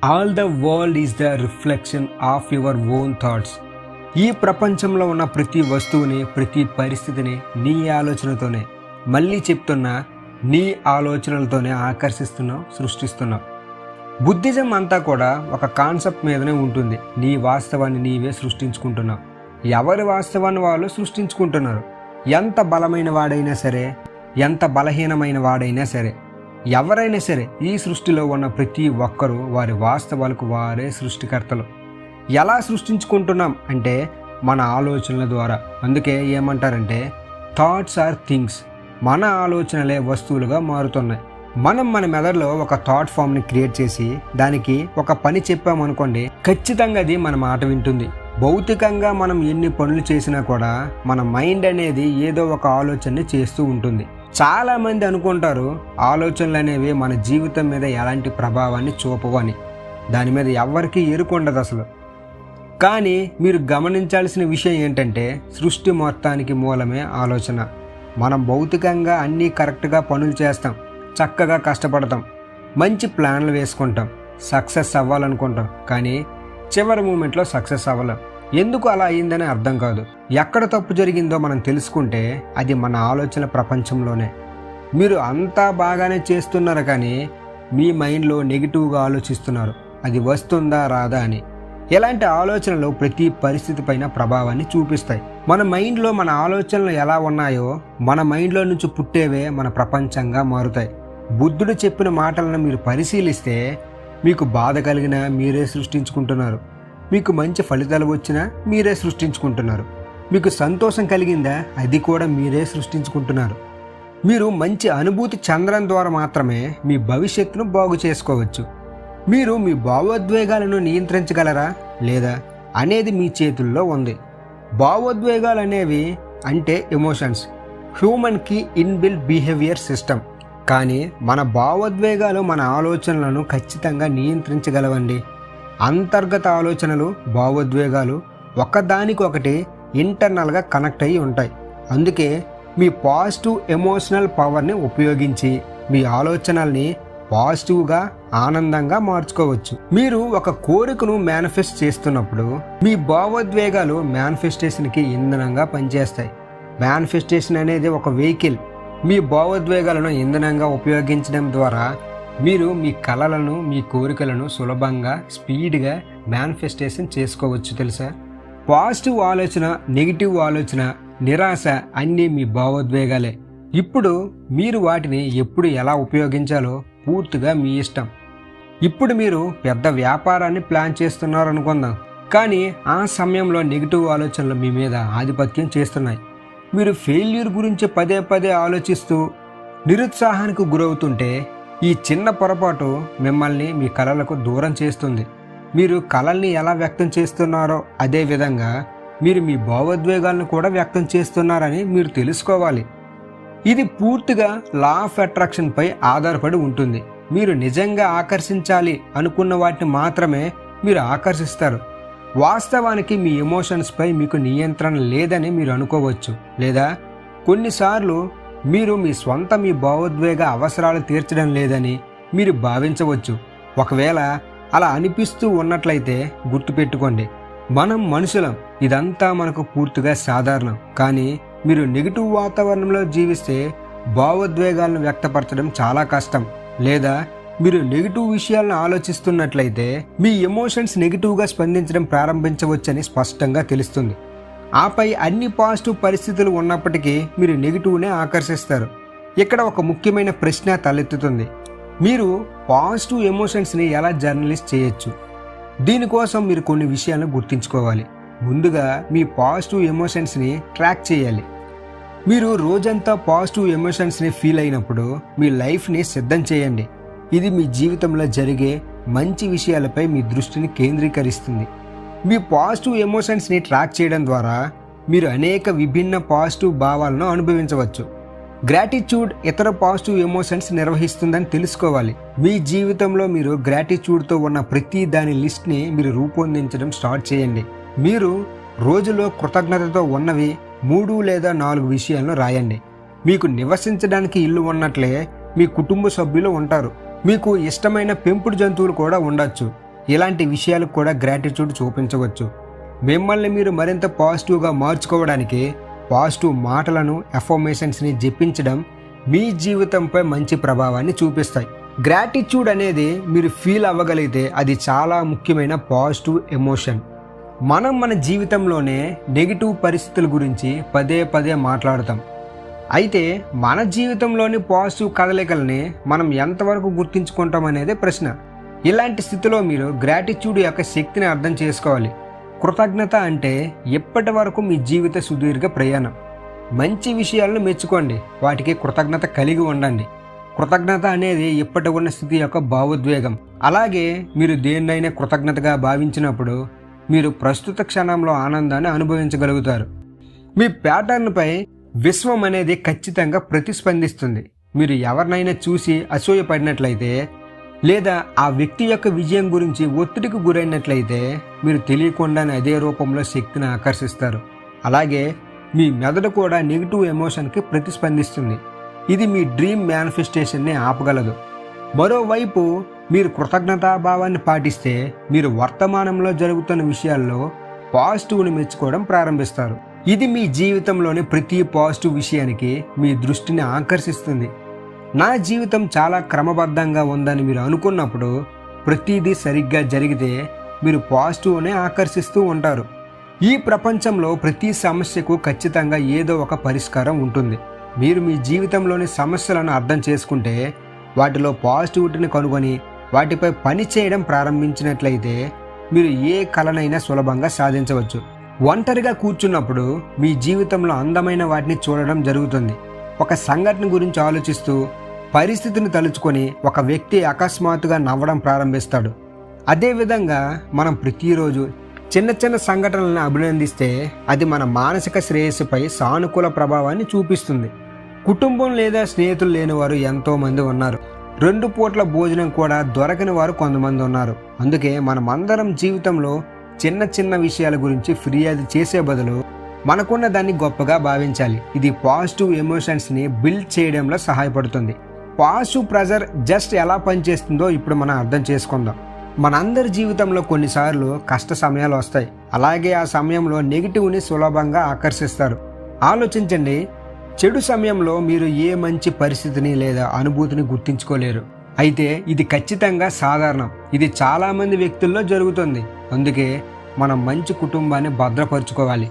All the world is the reflection of your own thoughts. ఈ ప్రపంచంలో ఉన్న ప్రతి వస్తువుని, ప్రతి పరిస్థితిని నీ ఆలోచనతోనే, మళ్ళీ చెప్తున్నా, నీ ఆలోచనలతోనే ఆకర్షిస్తున్నావు, సృష్టిస్తున్నావు. బుద్ధిజం అంతా కూడా ఒక కాన్సెప్ట్ మీదనే ఉంటుంది. నీ వాస్తవాన్ని నీవే సృష్టించుకుంటున్నావు. ఎవరి వాస్తవాన్ని వాళ్ళు సృష్టించుకుంటున్నారు. ఎంత బలమైన వాడైనా సరే, ఎంత బలహీనమైన వాడైనా సరే, ఎవరైనా సరే ఈ సృష్టిలో ఉన్న ప్రతి ఒక్కరూ వారి వాస్తవాలకు వారే సృష్టికర్తలు. ఎలా సృష్టించుకుంటున్నాం అంటే మన ఆలోచనల ద్వారా. అందుకే ఏమంటారంటే థాట్స్ ఆర్ థింగ్స్. మన ఆలోచనలే వస్తువులుగా మారుతున్నాయి. మనం మన మెదడులో ఒక థాట్ ఫామ్ని క్రియేట్ చేసి దానికి ఒక పని చెప్పామనుకోండి, ఖచ్చితంగా అది మన మాట వింటుంది. భౌతికంగా మనం ఎన్ని పనులు చేసినా కూడా మన మైండ్ అనేది ఏదో ఒక ఆలోచనని చేస్తూ ఉంటుంది. చాలామంది అనుకుంటారు ఆలోచనలు అనేవి మన జీవితం మీద ఎలాంటి ప్రభావాన్ని చూపవని. దాని మీద ఎవరికీ ఎరుకుండదు అసలు. కానీ మీరు గమనించాల్సిన విషయం ఏంటంటే సృష్టి మొత్తానికి మూలమే ఆలోచన. మనం భౌతికంగా అన్నీ కరెక్ట్గా పనులు చేస్తాం, చక్కగా కష్టపడతాం, మంచి ప్లాన్లు వేసుకుంటాం, సక్సెస్ అవ్వాలనుకుంటాం. కానీ చివరి మూమెంట్లో సక్సెస్ అవ్వలేం. ఎందుకు అలా అయ్యిందని అర్థం కాదు. ఎక్కడ తప్పు జరిగిందో మనం తెలుసుకుంటే అది మన ఆలోచన ప్రపంచంలోనే. మీరు అంతా బాగానే చేస్తున్నారు కానీ మీ మైండ్లో నెగిటివ్గా ఆలోచిస్తున్నారు. అది వస్తుందా రాదా అని. ఇలాంటి ఆలోచనలు ప్రతి పరిస్థితి పైన ప్రభావాన్ని చూపిస్తాయి. మన మైండ్లో మన ఆలోచనలు ఎలా ఉన్నాయో మన మైండ్లో నుంచి పుట్టేవే మన ప్రపంచంగా మారుతాయి. బుద్ధుడు చెప్పిన మాటలను మీరు పరిశీలిస్తే మీకు బాధ కలిగినా మీరే సృష్టించుకుంటున్నారు. మీకు మంచి ఫలితాలు వచ్చినా మీరే సృష్టించుకుంటున్నారు. మీకు సంతోషం కలిగిందా అది కూడా మీరే సృష్టించుకుంటున్నారు. మీరు మంచి అనుభూతి చెందడం ద్వారా మాత్రమే మీ భవిష్యత్తును బాగు చేసుకోవచ్చు. మీరు మీ భావోద్వేగాలను నియంత్రించగలరా లేదా అనేది మీ చేతుల్లో ఉంది. భావోద్వేగాలు అనేవి అంటే ఎమోషన్స్, హ్యూమన్కి ఇన్బిల్ట్ బిహేవియర్ సిస్టమ్. కానీ మన భావోద్వేగాలు మన ఆలోచనలను ఖచ్చితంగా నియంత్రించగలవండి. అంతర్గత ఆలోచనలు, భావోద్వేగాలు ఒకదానికొకటి ఇంటర్నల్గా కనెక్ట్ అయ్యి ఉంటాయి. అందుకే మీ పాజిటివ్ ఎమోషనల్ పవర్ని ఉపయోగించి మీ ఆలోచనల్ని పాజిటివ్గా, ఆనందంగా మార్చుకోవచ్చు. మీరు ఒక కోరికను మేనిఫెస్ట్ చేస్తున్నప్పుడు మీ భావోద్వేగాలు మేనిఫెస్టేషన్కి ఇంధనంగా పనిచేస్తాయి. మేనిఫెస్టేషన్ అనేది ఒక వెహికల్. మీ భావోద్వేగాలను ఇంధనంగా ఉపయోగించడం ద్వారా మీరు మీ కలలను, మీ కోరికలను సులభంగా, స్పీడ్గా మేనిఫెస్టేషన్ చేసుకోవచ్చు. తెలుసా? పాజిటివ్ ఆలోచన, నెగిటివ్ ఆలోచన, నిరాశ అన్నీ మీ భావోద్వేగాలే. ఇప్పుడు మీరు వాటిని ఎప్పుడు ఎలా ఉపయోగించాలో పూర్తిగా మీ ఇష్టం. ఇప్పుడు మీరు పెద్ద వ్యాపారాన్ని ప్లాన్ చేస్తున్నారు అనుకుందాం. కానీ ఆ సమయంలో నెగిటివ్ ఆలోచనలు మీ మీద ఆధిపత్యం చేస్తున్నాయి. మీరు ఫెయిల్యూర్ గురించి పదే పదే ఆలోచిస్తూ నిరుత్సాహానికి గురవుతుంటే ఈ చిన్న పొరపాటు మిమ్మల్ని మీ కలలకు దూరం చేస్తుంది. మీరు కలల్ని ఎలా వ్యక్తం చేస్తున్నారో అదే విధంగా మీరు మీ భావోద్వేగాలను కూడా వ్యక్తం చేస్తున్నారని మీరు తెలుసుకోవాలి. ఇది పూర్తిగా లా ఆఫ్ అట్రాక్షన్ పై ఆధారపడి ఉంటుంది. మీరు నిజంగా ఆకర్షించాలి అనుకున్న వాటిని మాత్రమే మీరు ఆకర్షిస్తారు. వాస్తవానికి మీ ఎమోషన్స్ పై మీకు నియంత్రణ లేదని మీరు అనుకోవచ్చు. లేదా కొన్నిసార్లు మీరు మీ భావోద్వేగ అవసరాలు తీర్చడం లేదని మీరు భావించవచ్చు. ఒకవేళ అలా అనిపిస్తూ ఉన్నట్లయితే గుర్తుపెట్టుకోండి, మనం మనుషులం. ఇదంతా మనకు పూర్తిగా సాధారణం. కానీ మీరు నెగిటివ్ వాతావరణంలో జీవిస్తే భావోద్వేగాలను వ్యక్తపరచడం చాలా కష్టం. లేదా మీరు నెగిటివ్ విషయాలను ఆలోచిస్తున్నట్లయితే మీ ఎమోషన్స్ నెగిటివ్గా స్పందించడం ప్రారంభించవచ్చని స్పష్టంగా తెలుస్తుంది. ఆపై అన్ని పాజిటివ్ పరిస్థితులు ఉన్నప్పటికీ మీరు నెగిటివ్నే ఆకర్షిస్తారు. ఇక్కడ ఒక ముఖ్యమైన ప్రశ్న తలెత్తుతుంది. మీరు పాజిటివ్ ఎమోషన్స్ని ఎలా జర్నలిస్ట్ చేయొచ్చు? దీనికోసం మీరు కొన్ని విషయాలను గుర్తుంచుకోవాలి. ముందుగా మీ పాజిటివ్ ఎమోషన్స్ని ట్రాక్ చేయాలి. మీరు రోజంతా పాజిటివ్ ఎమోషన్స్ని ఫీల్ అయినప్పుడు మీ లైఫ్ని సిద్ధం చేయండి. ఇది మీ జీవితంలో జరిగే మంచి విషయాలపై మీ దృష్టిని కేంద్రీకరిస్తుంది. మీ పాజిటివ్ ఎమోషన్స్ని ట్రాక్ చేయడం ద్వారా మీరు అనేక విభిన్న పాజిటివ్ భావాలను అనుభవించవచ్చు. గ్రాటిట్యూడ్ ఇతర పాజిటివ్ ఎమోషన్స్ నిర్వహిస్తుందని తెలుసుకోవాలి. మీ జీవితంలో మీరు గ్రాటిట్యూడ్తో ఉన్న ప్రతి దాని లిస్ట్ని మీరు రూపొందించడం స్టార్ట్ చేయండి. మీరు రోజులో కృతజ్ఞతతో ఉన్నవి 3 లేదా 4 విషయాలను రాయండి. మీకు నివసించడానికి ఇల్లు ఉన్నట్లే మీ కుటుంబ సభ్యులు ఉంటారు. మీకు ఇష్టమైన పెంపుడు జంతువులు కూడా ఉండొచ్చు. ఇలాంటి విషయాలకు కూడా గ్రాటిట్యూడ్ చూపించవచ్చు. మిమ్మల్ని మీరు మరింత పాజిటివ్గా మార్చుకోవడానికి పాజిటివ్ మాటలను, అఫర్మేషన్స్ని జపించడం మీ జీవితంపై మంచి ప్రభావాన్ని చూపిస్తాయి. గ్రాటిట్యూడ్ అనేది మీరు ఫీల్ అవ్వగలిగితే అది చాలా ముఖ్యమైన పాజిటివ్ ఎమోషన్. మనం మన జీవితంలోనే నెగిటివ్ పరిస్థితుల గురించి పదే పదే మాట్లాడతాం. అయితే మన జీవితంలోని పాజిటివ్ కదలికల్ని మనం ఎంతవరకు గుర్తించుకుంటాం అనేదే ప్రశ్న. ఇలాంటి స్థితిలో మీరు గ్రాటిట్యూడ్ యొక్క శక్తిని అర్థం చేసుకోవాలి. కృతజ్ఞత అంటే ఇప్పటి వరకు మీ జీవిత సుదీర్ఘ ప్రయాణం. మంచి విషయాలను మెచ్చుకోండి, వాటికి కృతజ్ఞత కలిగి ఉండండి. కృతజ్ఞత అనేది ఇప్పటి ఉన్న స్థితి యొక్క భావోద్వేగం. అలాగే మీరు దేన్నైనా కృతజ్ఞతగా భావించినప్పుడు మీరు ప్రస్తుత క్షణంలో ఆనందాన్ని అనుభవించగలుగుతారు. మీ ప్యాటర్న్పై విశ్వం అనేది ఖచ్చితంగా ప్రతిస్పందిస్తుంది. మీరు ఎవరినైనా చూసి అసూయపడినట్లయితే లేదా ఆ వ్యక్తి యొక్క విజయం గురించి ఒత్తిడికి గురైనట్లయితే మీరు తెలియకుండానే అదే రూపంలో శక్తిని ఆకర్షిస్తారు. అలాగే మీ మెదడు కూడా నెగిటివ్ ఎమోషన్కి ప్రతిస్పందిస్తుంది. ఇది మీ డ్రీమ్ మేనిఫెస్టేషన్ని ఆపగలదు. మరోవైపు మీరు కృతజ్ఞతాభావాన్ని పాటిస్తే మీరు వర్తమానంలో జరుగుతున్న విషయాల్లో పాజిటివ్ని మెచ్చుకోవడం ప్రారంభిస్తారు. ఇది మీ జీవితంలోని ప్రతి పాజిటివ్ విషయానికి మీ దృష్టిని ఆకర్షిస్తుంది. నా జీవితం చాలా క్రమబద్ధంగా ఉందని మీరు అనుకున్నప్పుడు ప్రతిదీ సరిగ్గా జరిగితే మీరు పాజిటివ్నే ఆకర్షిస్తూ ఉంటారు. ఈ ప్రపంచంలో ప్రతి సమస్యకు ఖచ్చితంగా ఏదో ఒక పరిష్కారం ఉంటుంది. మీరు మీ జీవితంలోని సమస్యలను అర్థం చేసుకుంటే వాటిలో పాజిటివిటీని కనుగొని వాటిపై పని చేయడం ప్రారంభించినట్లయితే మీరు ఏ కలనైనా సులభంగా సాధించవచ్చు. ఒంటరిగా కూర్చున్నప్పుడు మీ జీవితంలో అందమైన వాటిని చూడడం జరుగుతుంది. ఒక సంఘటన గురించి ఆలోచిస్తూ పరిస్థితిని తలుచుకొని ఒక వ్యక్తి అకస్మాత్తుగా నవ్వడం ప్రారంభిస్తాడు. అదేవిధంగా మనం ప్రతిరోజు చిన్న చిన్న సంఘటనలను అభినందిస్తే అది మన మానసిక శ్రేయస్సుపై సానుకూల ప్రభావాన్ని చూపిస్తుంది. కుటుంబం లేదా స్నేహితులు లేని వారు ఎంతోమంది ఉన్నారు. 2 పూట్ల భోజనం కూడా దొరకని వారు కొంతమంది ఉన్నారు. అందుకే మనమందరం జీవితంలో చిన్న చిన్న విషయాల గురించి ఫిర్యాదు చేసే బదులు మనకున్న దాన్ని గొప్పగా భావించాలి. ఇది పాజిటివ్ ఎమోషన్స్ని బిల్డ్ చేయడంలో సహాయపడుతుంది. పాజిటివ్ ప్రెజర్ జస్ట్ ఎలా పనిచేస్తుందో ఇప్పుడు మనం అర్థం చేసుకుందాం. మనందరి జీవితంలో కొన్నిసార్లు కష్ట సమయాలు వస్తాయి. అలాగే ఆ సమయంలో నెగిటివ్ని సులభంగా ఆకర్షిస్తారు. ఆలోచించండి, చెడు సమయంలో మీరు ఏ మంచి పరిస్థితిని లేదా అనుభూతిని గుర్తించుకోలేరు. అయితే ఇది ఖచ్చితంగా సాధారణం. ఇది చాలామంది వ్యక్తుల్లో జరుగుతుంది. అందుకే మనం మంచి కుటుంబాన్ని భద్రపరుచుకోవాలి.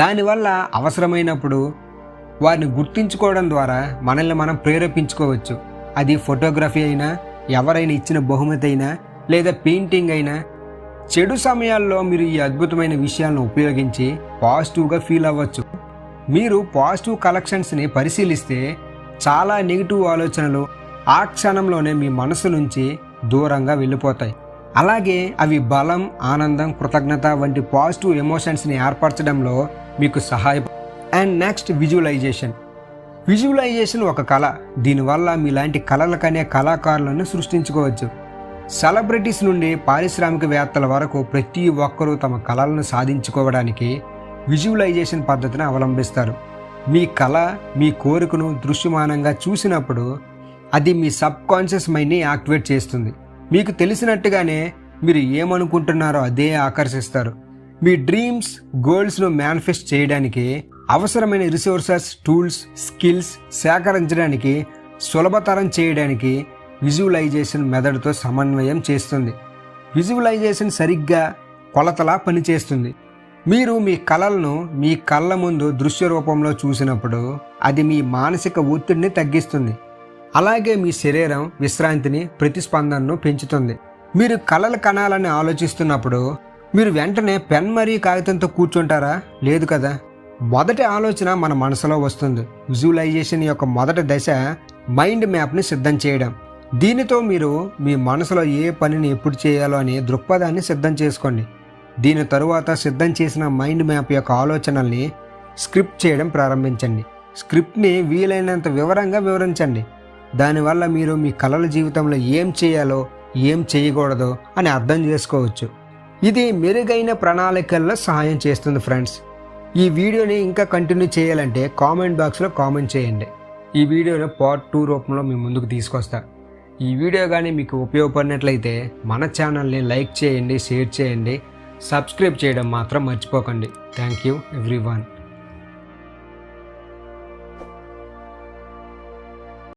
దానివల్ల అవసరమైనప్పుడు వారిని గుర్తించుకోవడం ద్వారా మనల్ని మనం ప్రేరేపించుకోవచ్చు. అది ఫోటోగ్రఫీ అయినా, ఎవరైనా ఇచ్చిన బహుమతి అయినా, లేదా పెయింటింగ్ అయినా. చెడు సమయాల్లో మీరు ఈ అద్భుతమైన విషయాలను ఉపయోగించి పాజిటివ్గా ఫీల్ అవ్వచ్చు. మీరు పాజిటివ్ కలెక్షన్స్ని పరిశీలిస్తే చాలా నెగిటివ్ ఆలోచనలు ఆ క్షణంలోనే మీ మనసు నుంచి దూరంగా వెళ్ళిపోతాయి. అలాగే అవి బలం, ఆనందం, కృతజ్ఞత వంటి పాజిటివ్ ఎమోషన్స్ని ఏర్పరచడంలో మీకు సహాయపడుతుంది. And next, visualisation. విజువలైజేషన్ ఒక కళ. దీనివల్ల మీలాంటి కళలు కనే కళాకారులను సృష్టించుకోవచ్చు. సెలబ్రిటీస్ నుండి పారిశ్రామికవేత్తల వరకు ప్రతి ఒక్కరూ తమ కళలను సాధించుకోవడానికి విజువలైజేషన్ పద్ధతిని అవలంబిస్తారు. మీ కళ, మీ కోరికను దృశ్యమానంగా చూసినప్పుడు అది మీ సబ్ కాన్షియస్ మైండ్ని యాక్టివేట్ చేస్తుంది. మీకు తెలిసినట్టుగానే మీరు ఏమనుకుంటున్నారో అదే ఆకర్షిస్తారు. మీ డ్రీమ్స్, గోల్స్ను మేనిఫెస్ట్ చేయడానికి అవసరమైన రిసోర్సెస్, టూల్స్, స్కిల్స్ సేకరించడానికి సులభతరం చేయడానికి విజువలైజేషన్ మెథడ్తో సమన్వయం చేస్తుంది. విజువలైజేషన్ సరిగ్గా కొలతలా పనిచేస్తుంది. మీరు మీ కళలను మీ కళ్ళ ముందు దృశ్య రూపంలో చూసినప్పుడు అది మీ మానసిక ఒత్తిడిని తగ్గిస్తుంది. అలాగే మీ శరీరం విశ్రాంతిని, ప్రతిస్పందనను పెంచుతుంది. మీరు కళలు కనాలని ఆలోచిస్తున్నప్పుడు మీరు వెంటనే పెన్ మరియు కాగితంతో కూర్చుంటారా? లేదు కదా. మొదటి ఆలోచన మన మనసులో వస్తుంది. విజువలైజేషన్ యొక్క మొదటి దశ మైండ్ మ్యాప్ని సిద్ధం చేయడం. దీనితో మీరు మీ మనసులో ఏ పనిని ఎప్పుడు చేయాలో అనే దృక్పథాన్ని సిద్ధం చేసుకోండి. దీని తరువాత సిద్ధం చేసిన మైండ్ మ్యాప్ యొక్క ఆలోచనల్ని స్క్రిప్ట్ చేయడం ప్రారంభించండి. స్క్రిప్ట్ని వీలైనంత వివరంగా వివరించండి. దానివల్ల మీరు మీ కలల జీవితంలో ఏం చేయాలో, ఏం చేయకూడదో అని అర్థం చేసుకోవచ్చు. ఇది మెరుగైన ప్రణాళికల్లో సహాయం చేస్తుంది. ఫ్రెండ్స్, ఈ వీడియోని ఇంకా కంటిన్యూ చేయాలంటే కామెంట్ బాక్స్లో కామెంట్ చేయండి. ఈ వీడియోని పార్ట్ 2 రూపంలో మీ ముందుకు తీసుకొస్తా. ఈ వీడియో కానీ మీకు ఉపయోగపడినట్లయితే మన ఛానల్ని లైక్ చేయండి, షేర్ చేయండి, సబ్స్క్రైబ్ చేయడం మాత్రం మర్చిపోకండి. Thank you everyone.